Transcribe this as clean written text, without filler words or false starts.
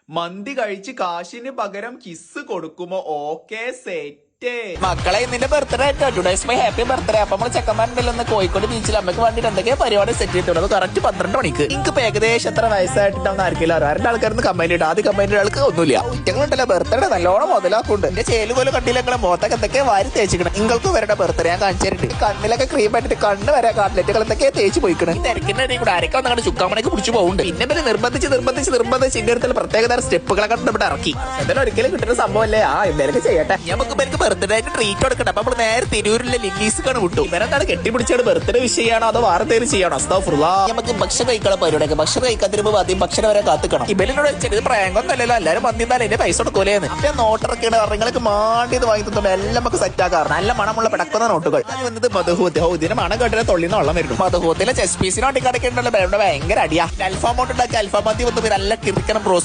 മന്തി കഴിച്ച് കാശിന് പകരം കിസ് കൊടുക്കുമോ? Okay set. മക്കളെ നിന്റെ ബർത്ത്ഡേ ആയിട്ടോ, 2 days മൈ ഹാപ്പി ബർത്ത്ഡേ. അപ്പൊ നമ്മള് ചെക്കന്മാരുണ്ടല്ലോ കോഴിക്കോട് ബീച്ചിൽ അമ്മക്ക് വേണ്ടിട്ട് എന്തൊക്കെയാ പരിപാടി സെറ്റ് ചെയ്തിട്ടുള്ളത്. അത് കറക്റ്റ് 12 മണിക്ക്. നിങ്ങൾക്ക് ഏകദേശം എത്ര വയസ്സായിട്ടുണ്ടാവും ആർക്കില്ല, 2 ആൾക്കാർക്ക് കമ്പനി ഇട്ട് ആദ്യം കമ്പനി ആൾക്ക് ഒന്നുമില്ല. കുറ്റങ്ങളുണ്ടല്ലോ ബർത്ത്ഡേ നല്ലോണം മുതലാക്കുന്നുണ്ട്. എന്റെ ചേലുപോലെ കണ്ടില്ല നിങ്ങളെ മുഖത്തൊക്കെ എന്തൊക്കെയാ വാരി തേച്ചിക്കണം. നിങ്ങൾക്ക് വരുടെ ബർത്ത്ഡേ ഞാൻ കാണിച്ചിട്ടുണ്ട്. കണ്ണിലൊക്കെ ക്രീം ആയിട്ട് കണ്ണ് വരെ കാട്ടിലെറ്റുകൾ എന്തൊക്കെയാ തേച്ച് പോയിക്കണം. ഈ തിരക്കിന്റെ ഇടയിൽ കൂടെ ആരൊക്കെ വന്നിട്ട് ചുക്കാമണക്ക് പിടിച്ചു പോകുന്നുണ്ട്. പിന്നെ നിർബന്ധിച്ച് ഇന്റെ അടുത്തുള്ള പ്രത്യേകതര സ്റ്റെപ്പുകളൊക്കെ ഇവിടെ ഇറക്കി. എന്തായാലും ഒരിക്കലും കിട്ടുന്ന സംഭവമല്ലേ. എന്തെങ്കിലും ചെയ്യട്ടെ. നമുക്ക് ബർത്ത്ഡേ ട്രീറ്റ് കൊടുക്കട്ടെ. അപ്പൊ നമ്മള് നേരെ തിരൂരിലെ ലില്ലീസ്ക്കാണ് വിട്ടു. ഇവരെന്താണ് കെട്ടിപ്പിടിച്ചാണ് ബർത്ത്ഡേ വിഷയമാണോ അതോ വേറെ തേര് ചെയ്യണോ? നമുക്ക് ഭക്ഷണം കഴിക്കണം പരിപാടിയൊക്കെ. ഭക്ഷണം കഴിക്കാതിരുമ്പോ ആദ്യം ഭക്ഷണം വരെ കാത്തിക്കണം. ഇവരിനോട് വെച്ചത് പ്രാങ്കൊന്നല്ലല്ലോ, എല്ലാരും മന്തിന്നാലും എന്റെ പൈസ കൊടുക്കൂലേന്ന്. അപ്പൊ നോട്ടറൊക്കെയാണ് നിങ്ങൾക്ക് മാണ്ടിയത് വാങ്ങി തന്നോണ്ട് എല്ലാം നമുക്ക് സെറ്റ് ആക്കാറ്. നല്ല മണമുള്ള പിടക്കുന്ന നോട്ടുകൾ. വന്നത് മധുഹൂത്ത്. ഇതിന് മണം കേട്ടിട്ട് തൊള്ളിന്ന് വെള്ളം വരുന്നു. മധുഹൂത്തിലെ ചെസ് പീസിനോട്ടിക്കടക്കുണ്ടല്ലോ ഭയങ്കര അടിയാ. അൽഫാം ഉണ്ടാക്കി അൽഫാം മന്തി വന്ന് നല്ല കിറിക്കണം റോസ്റ്റ്.